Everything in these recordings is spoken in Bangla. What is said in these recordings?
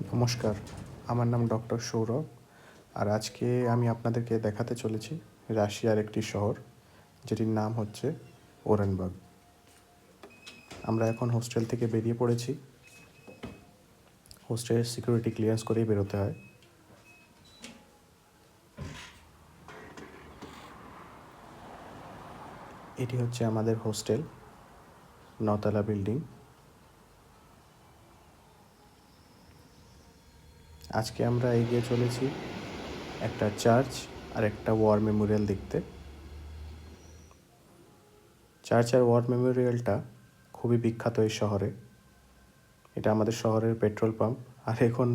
নমস্কার, আমার নাম ডক্টর সৌরভ। আর আজকে আমি আপনাদেরকে দেখাতে চলেছি রাশিয়ার একটি শহর, যেটির নাম হচ্ছে ওরেনবার্গ। আমরা এখন হোস্টেল থেকে বেরিয়ে পড়েছি। হোস্টেলের সিকিউরিটি ক্লিয়ারেন্স করেই বেরোতে হয়। এটি হচ্ছে আমাদের হোস্টেল, 9তলা বিল্ডিং। আজকে আমরা এগিয়ে চলেছি একটা চার্চ আর একটা ওয়ার মেমোরিয়াল দেখতে। চার্চ আর ওয়ার মেমোরিয়ালটা খুবই বিখ্যাত এই শহরে। এটা আমাদের শহরের পেট্রোল পাম্প, আর এখন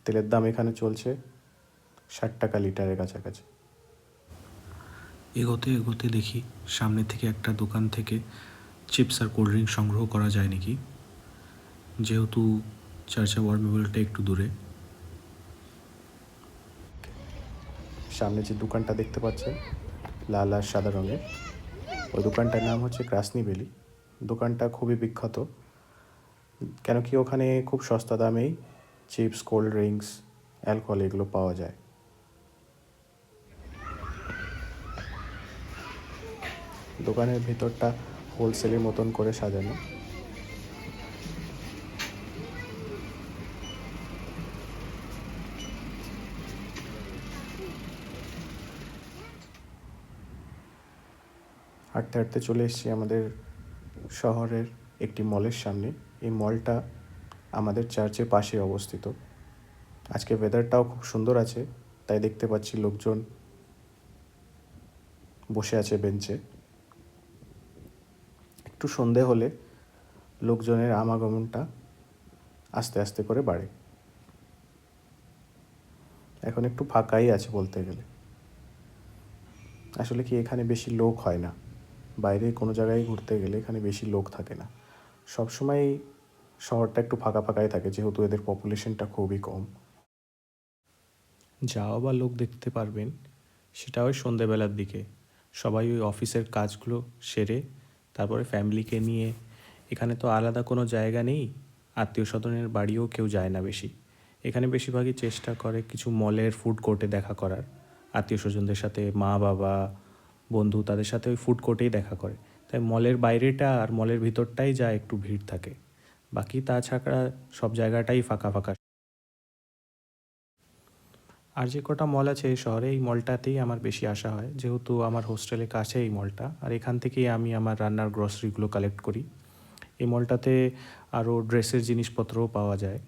তেলের দাম এখানে চলছে 60 টাকা লিটারের কাছাকাছি। এগোতে এগোতে দেখি সামনে থেকে একটা দোকান থেকে চিপস আর কোল্ড ড্রিঙ্ক সংগ্রহ করা যায় নাকি, যেহেতু চার্চা ওয়ার মেমোরিয়ালটা একটু দূরে। সামনে যে দোকানটা দেখতে পাচ্ছেন লাল আর সাদা রঙের, ওই দোকানটার নাম হচ্ছে ক্রাসনি ভ্যালি। দোকানটা খুবই বিখ্যাত, কেন কি ওখানে খুব সস্তা দামেই চিপস, কোল্ড ড্রিঙ্কস, অ্যালকোহল এগুলো পাওয়া যায়। দোকানের ভেতরটা হোলসেলের মতন করে সাজানো। হাঁটতে হাঁটতে চলে এসেছি আমাদের শহরের একটি মলের সামনে। এই মলটা আমাদের চার্চের পাশে অবস্থিত। আজকে ওয়েদারটাও খুব সুন্দর আছে, তাই দেখতে পাচ্ছি লোকজন বসে আছে বেঞ্চে। একটু সন্ধে হলে লোকজনের আমাগমনটা আস্তে আস্তে করে বাড়ে। এখন একটু ফাঁকাই আছে বলতে গেলে। আসলে কি এখানে বেশি লোক হয় না, বাইরে কোনো জায়গায় ঘুরতে গেলে এখানে বেশি লোক থাকে না। সবসময় শহরটা একটু ফাঁকা ফাঁকাই থাকে, যেহেতু এদের পপুলেশনটা খুবই কম। যাও বা লোক দেখতে পারবেন সেটা ওই সন্ধেবেলার দিকে। সবাই ওই অফিসের কাজগুলো সেরে তারপরে ফ্যামিলিকে নিয়ে, এখানে তো আলাদা কোনো জায়গা নেই, আত্মীয় স্বজনের বাড়িও কেউ যায় না বেশি। এখানে বেশিরভাগই চেষ্টা করে কিছু মলের ফুড কোর্টে দেখা করার, আত্মীয় স্বজনদের সাথে, মা বাবা, বন্ধু, তাদের সাথে ওই ফুড কোর্টেই দেখা করে। তাই মলের বাইরেটা আর মলের ভিতরটাই যা একটু ভিড় থাকে, বাকি তাছাড়া সব জায়গাটাই ফাঁকা ফাঁকা। আর যে কটা মল আছে এই শহরে, এই মলটাতেই আমার বেশি আসা হয়, যেহেতু আমার হোস্টেলের কাছে এই মলটা, আর এখান থেকেই আমি আমার রান্নার গ্রসারিগুলো কালেক্ট করি। এই মলটাতে আরও ড্রেসের জিনিসপত্রও পাওয়া যায়।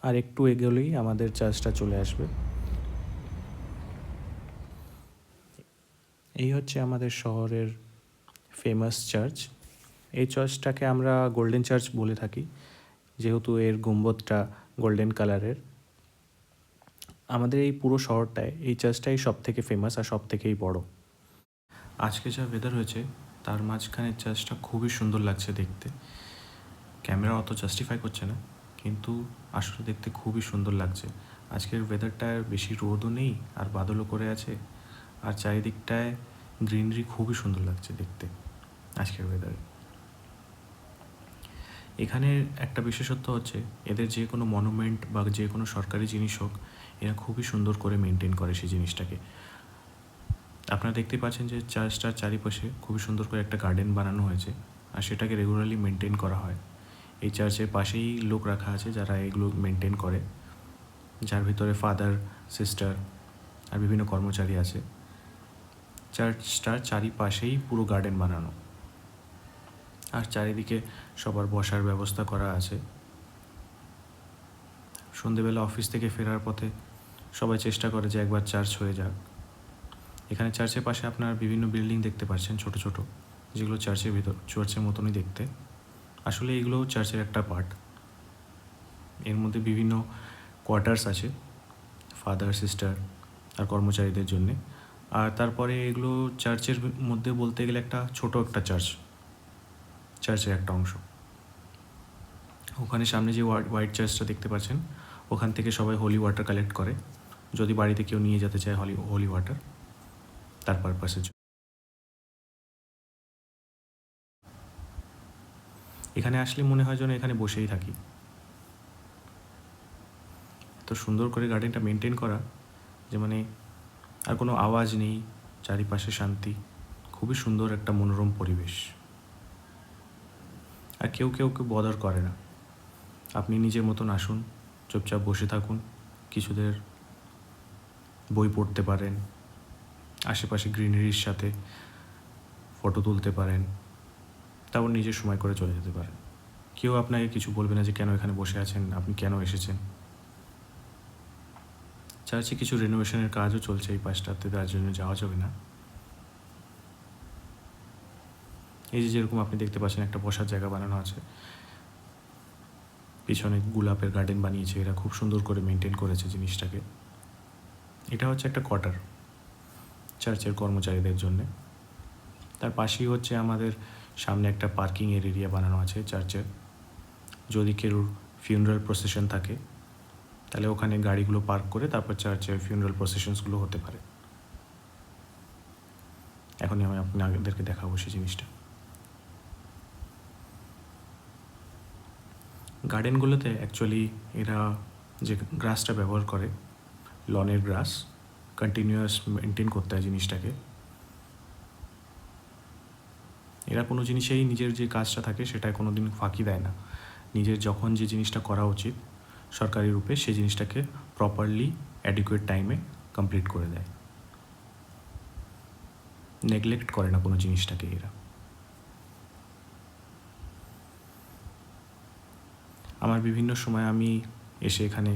আর একটু এগোলেই আমাদের চার্চটা চলে আসবে। এই হচ্ছে আমাদের শহরের ফেমাস চার্চ। এই চার্চটাকে আমরা গোল্ডেন চার্চ বলে থাকি, যেহেতু এর গম্বুজটা গোল্ডেন কালারের। আমাদের এই পুরো শহরটায় এই চার্চটাই সব থেকে ফেমাস আর সব থেকেই বড়। আজকে যা ওয়েদার হয়েছে তার মাঝখানে চার্চটা খুবই সুন্দর লাগছে দেখতে। ক্যামেরা অত জাস্টিফাই করছে না, কিন্তু আসলে দেখতে খুবই সুন্দর লাগছে। আজকের ওয়েদারটায় বেশি রোদও নেই আর বাদলও করে আছে, আর চারিদিকটায় গ্রিনারি খুবই সুন্দর লাগছে দেখতে আজকের ওয়েদারে। এখানের একটা বিশেষত্ব হচ্ছে এদের যে কোনো মনুমেন্ট বা যে কোনো সরকারি জিনিস হোক, এরা খুবই সুন্দর করে মেনটেন করে সেই জিনিসটাকে। আপনারা দেখতে পাচ্ছেন যে চার্চটার চারিপাশে খুবই সুন্দর করে একটা গার্ডেন বানানো হয়েছে, আর সেটাকে রেগুলারলি মেনটেন করা হয়। এই চার্চের পাশেই লোক রাখা আছে যারা এগুলো মেনটেন করে, যার ভিতরে ফাদার, সিস্টার আর বিভিন্ন কর্মচারী আছে। চার্চটার চারিপাশেই পুরো গার্ডেন বানানো, আর চারিদিকে সবার বসার ব্যবস্থা করা আছে। সন্ধেবেলা অফিস থেকে ফেরার পথে সবাই চেষ্টা করে যে একবার চার্চ হয়ে যাক। এখানে চার্চের পাশে আপনার বিভিন্ন বিল্ডিং দেখতে পাচ্ছেন ছোট ছোট, যেগুলো চার্চের মতনই দেখতে। আসলে এগুলো চার্চের একটা পার্ট। এর মধ্যে বিভিন্ন কোয়ার্টার্স আছে ফাদার, সিস্টার আর কর্মচারীদের জন্যে। আর তারপরে এগুলো চার্চের মধ্যে বলতে গেলে একটা ছোট একটা চার্চের একটা অংশ। ওখানে সামনে যে হোয়াইট চার্চটা দেখতে পাচ্ছেন, ওখান থেকে সবাই হোলি ওয়াটার কালেক্ট করে, যদি বাড়িতে কেউ নিয়ে যেতে চায় হোলি ওয়াটার তার পারপাসের জন্য। এখানে আসলে মনে হয় যেন এখানে বসেই থাকি। এত সুন্দর করে গার্ডেনটা মেনটেন করা যে মানে আর কোনো আওয়াজ নেই, চারিপাশে শান্তি, খুবই সুন্দর একটা মনোরম পরিবেশ। আর কেউ বদার করে না। আপনি নিজের মতন আসুন, চুপচাপ বসে থাকুন, কিছুদের বই পড়তে পারেন, আশেপাশে গ্রিনারির সাথে ফটো তুলতে পারেন, তারপর নিজের সময় করে চলে যেতে পারেন। কেউ আপনাকে কিছু বলবে না যে কেন এখানে বসে আছেন, আপনি কেন এসেছেন। চার্চে কিছু রেনোভেশনের কাজও চলছে এই পাশটাতে, তার জন্য যাওয়া যাবে না। এই যে যেরকম আপনি দেখতে পাচ্ছেন একটা বসার জায়গা বানানো আছে, পিছনে গোলাপের গার্ডেন বানিয়েছে, এরা খুব সুন্দর করে মেনটেন করেছে জিনিসটাকে। এটা হচ্ছে একটা কোয়ার্টার চার্চের কর্মচারীদের জন্যে। তার পাশেই হচ্ছে আমাদের সামনে একটা পার্কিংয়ের এরিয়া বানানো আছে চার্চের। যদি কেউ ফিউনারাল প্রসেশন থাকে তাহলে ওখানে গাড়িগুলো পার্ক করে তারপর চার্চের ফিউনারাল প্রসেশনসগুলো হতে পারে। এখনই আমি আপনাদেরকে দেখাবো সেই জিনিসটা। গার্ডেনগুলোতে অ্যাকচুয়ালি এরা যে গ্রাসটা ব্যবহার করে, লনের গ্রাস, কন্টিনিউয়াস মেনটেন করতে হয় জিনিসটাকে। এরা কোনো জিনিসেই নিজের যে কাজটা থাকে সেটায় কোনো দিন ফাঁকি দেয় না। নিজের যখন যে জিনিসটা করা উচিত সরকারি রূপে সেই জিনিসটাকে প্রপারলি অ্যাডিকুয়েট টাইমে কমপ্লিট করে দেয়, নেগলেক্ট করে না কোনো জিনিসটাকে এরা। আমার বিভিন্ন সময় আমি এসে এখানে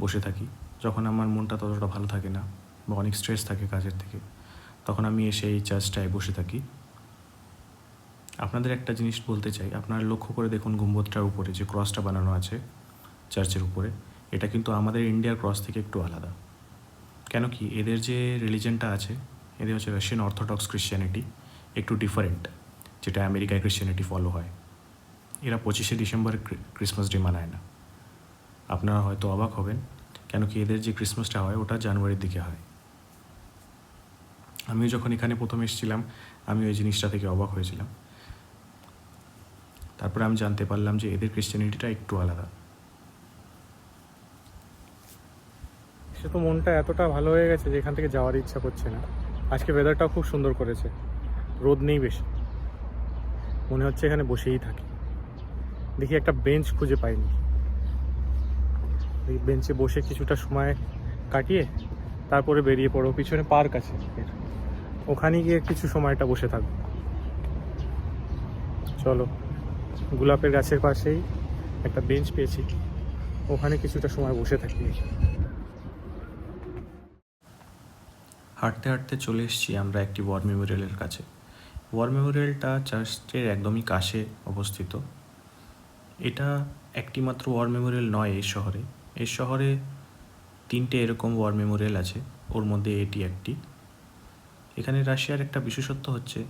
বসে থাকি, যখন আমার মনটা ততটা ভালো থাকে না বা অনেক স্ট্রেস থাকে কাজের থেকে, তখন আমি এসে এই চার্চটায় বসে থাকি। আপনাদের একটা জিনিস বলতে চাই, আপনারা লক্ষ্য করে দেখুন গম্বুজটার উপরে যে ক্রসটা বানানো আছে চার্চের উপরে, এটা কিন্তু আমাদের ইন্ডিয়ার ক্রস থেকে একটু আলাদা। কেন কি, এদের যে রিলিজনটা আছে, এদের হচ্ছে রাশিয়ান অর্থোডক্স ক্রিশ্চিয়ানিটি, একটু ডিফারেন্ট, যেটা আমেরিকায় ক্রিশ্চিয়ানিটি ফলো হয়। এরা 25শে ডিসেম্বরে ক্রিসমাস ডে মানায় না। আপনারা হয়তো অবাক হবেন, কেন কি এদের যে ক্রিসমাসটা হয় ওটা জানুয়ারির দিকে হয়। আমিও যখন এখানে প্রথম এসেছিলাম আমি ওই জিনিসটা থেকে অবাক হয়েছিলাম। তারপরে আমি জানতে পারলাম যে এদের ক্রিশ্চিয়ানিটিটা একটু আলাদা। সে তো মনটা এতটা ভালো হয়ে গেছে যে এখান থেকে যাওয়ার ইচ্ছা করছে না। আজকে ওয়েদারটাও খুব সুন্দর করেছে, রোদ নেই বেশি, মনে হচ্ছে এখানে বসেই থাকি। দেখি একটা বেঞ্চ খুঁজে পাইনি, এই বেঞ্চে বসে কিছুটা সময় কাটিয়ে তারপরে বেরিয়ে পড়ো। পিছনে পার্ক আছে, ওখানে গিয়ে কিছু সময়টা বসে থাকবো। চলো, গোলাপের গাছের পাশেই একটা বেঞ্চ পেয়েছি, ওখানে কিছুটা সময় বসে থাকি। হাঁটতে হাঁটতে চলে এসেছি আমরা একটি ওয়ার মেমোরিয়ালের কাছে। ওয়ার মেমোরিয়ালটা চার্চের একদমই কাছে অবস্থিত। এটা একটি মাত্র ওয়ার মেমোরিয়াল নয় এই শহরে। এই শহরে 3টে এরকম ওয়ার মেমোরিয়াল আছে, ওর মধ্যে এটি একটি। এখানে রাশিয়ার একটা বিশেষত্ব হচ্ছে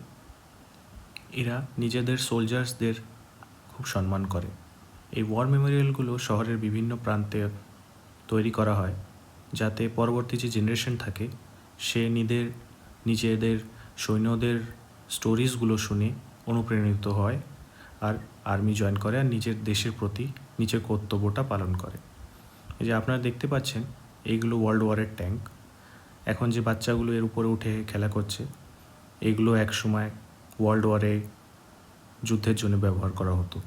এরা নিজেদের সোলজার্সদের খুব সম্মান করে। এই ওয়ার মেমোরিয়ালগুলো শহরের বিভিন্ন প্রান্তে তৈরি করা হয়, যাতে পরবর্তী যে জেনারেশন থাকে সে নিজেদের সৈন্যদের স্টোরিজগুলো শুনে অনুপ্রাণিত হয় আর আর্মি জয়েন করে আর নিজের দেশের প্রতি নিজের কর্তব্যটা পালন করে। এই যে আপনারা দেখতে পাচ্ছেন এইগুলো ওয়ার্ল্ড ওয়ারের ট্যাঙ্ক। এখন যে বাচ্চাগুলো এর উপরে উঠে খেলা করছে, এইগুলো এক সময় ওয়ার্ল্ড ওয়ারে যুদ্ধের জন্য ব্যবহার করা হতো।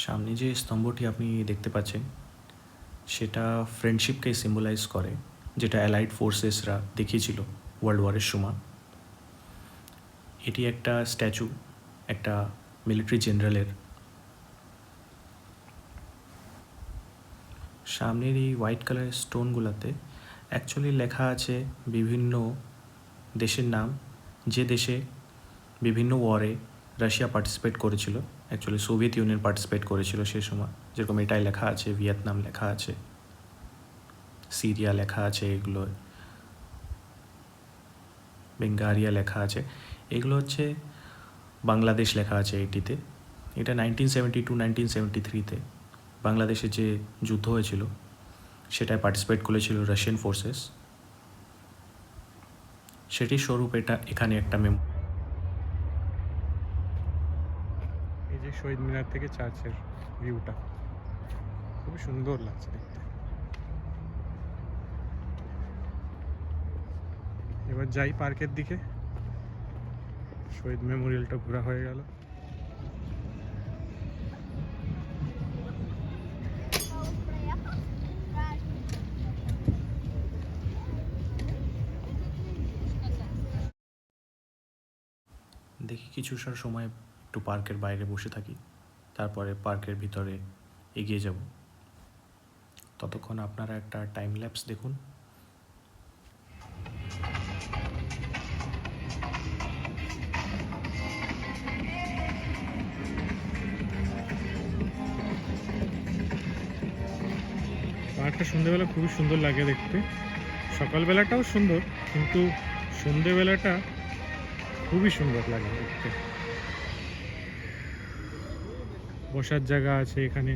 সামনে যে স্তম্ভটি আপনি দেখতে পাচ্ছেন সেটা ফ্রেন্ডশিপকে সিম্বলাইজ করে, যেটা অ্যালাইড ফোর্সেসরা দেখিয়েছিল ওয়ার্ল্ড ওয়ারের সময়। এটি একটা স্ট্যাচু একটা মিলিটারি জেনারেলের। সামনের এই হোয়াইট কালারের স্টোনগুলোতে অ্যাকচুয়ালি লেখা আছে বিভিন্ন দেশের নাম, যে দেশে বিভিন্ন ওয়ারে রাশিয়া পার্টিসিপেট করেছিল। অ্যাকচুয়ালি সোভিয়েত ইউনিয়ন পার্টিসিপেট করেছিল সেই সময়, যেরকম এটাই লেখা আছে, ভিয়েতনাম লেখা আছে, সিরিয়া লেখা আছে, এগুলো বেঙ্গারিয়া লেখা আছে। এগুলো হচ্ছে বাংলাদেশ লেখা আছে এইটিতে। এটা 1972-1973-তে বাংলাদেশে যে যুদ্ধ হয়েছিল সেটায় পার্টিসিপেট করেছিল রাশিয়ান ফোর্সেস। সেটির স্বরূপ এটা এখানে একটা যে শহীদ মিনার থেকে চার্চের ভিউটা খুবই সুন্দর লাগছে দেখতে। এবার যাই পার্কের দিকে। শহীদ মেমোরিয়ালটা ঘোরা হয়ে গেল। দেখি কিছুটার সময় একটু পার্কের বাইরে বসে থাকি, তারপরে পার্কের ভিতরে এগিয়ে যাব। ততক্ষণ আপনারা একটা টাইম ল্যাপস দেখুন। পার্কটা সন্ধ্যেবেলা খুবই সুন্দর লাগে দেখতে। সকালবেলাটাও সুন্দর, কিন্তু সন্ধ্যেবেলাটা খুবই সুন্দর লাগে দেখতে। বসার জায়গা আছে এখানে।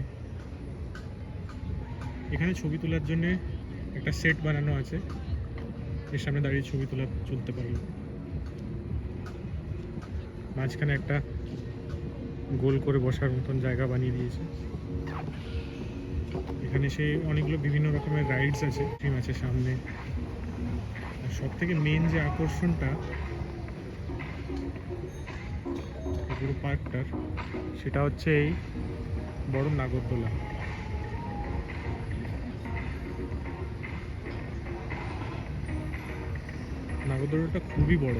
এখানে ছবি তোলার জন্য একটা সেট বানানো আছে, এর সামনে দাঁড়িয়ে ছবি তুলতে পারবে। মাঝখানে একটা গোল করে বসার মতন জায়গা বানিয়ে দিয়েছে। এখানে সেই অনেকগুলো বিভিন্ন রকমের রাইডস আছে, থিম আছে সামনে। আর সব থেকে মেন যে আকর্ষণটা পুরো পার্কটার, সেটা হচ্ছে এই বড় নাগরদোলা। নাগরদোলাটা খুবই বড়,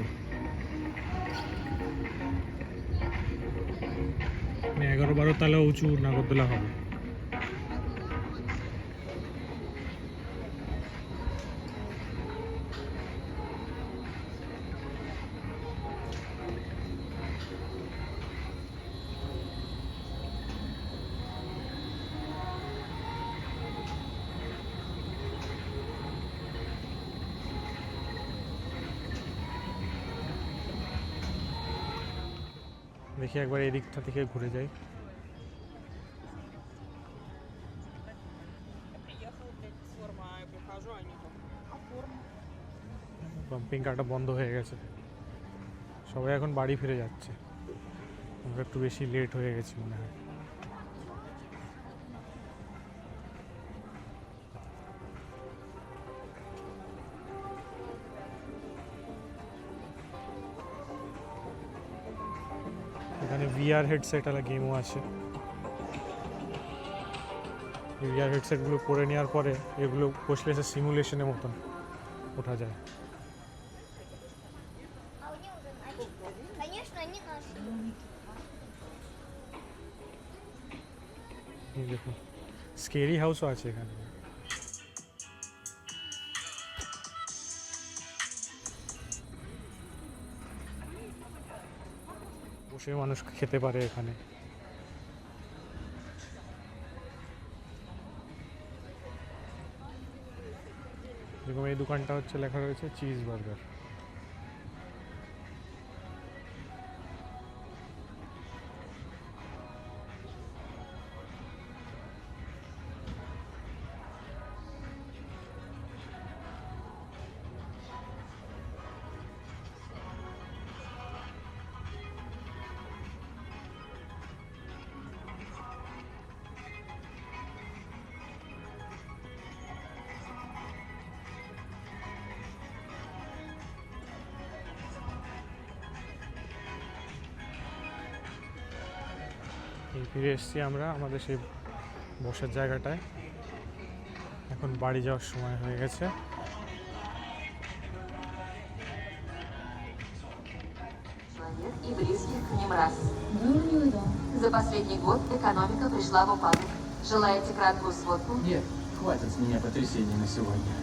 11-12 তলা উঁচু নাগরদোলা হবে। দেখি একবার এই দিকটা থেকে ঘুরে যাই। পাম্পিং কারটা বন্ধ হয়ে গেছে, সবাই এখন বাড়ি ফিরে যাচ্ছে। আমরা একটু বেশি লেট হয়ে গেছি মনে হয়। এখানে VR হেডসেট আলা গেমও আছে। VR হেডসেটগুলো পরে নেওয়ার পরে এগুলো বসলে সিমুলেশনের মতন ওঠা যায়। Конечно, они наши. এই দেখুন, স্কেরি হাউসও আছে এখানে। বসে মানুষ খেতে পারে এখানে। যেরকম এই দোকানটা হচ্ছে লেখা রয়েছে চিজ বার্গার। ফিরে এসেছি আমরা আমাদের সেই বসার জায়গাটায়। এখন বাড়ি যাওয়ার সময় হয়ে গেছে। И близких к ним рас. За последний год экономика пришла в упадок. Желаете краткую сводку? Нет, хватит с меня потрясений на сегодня.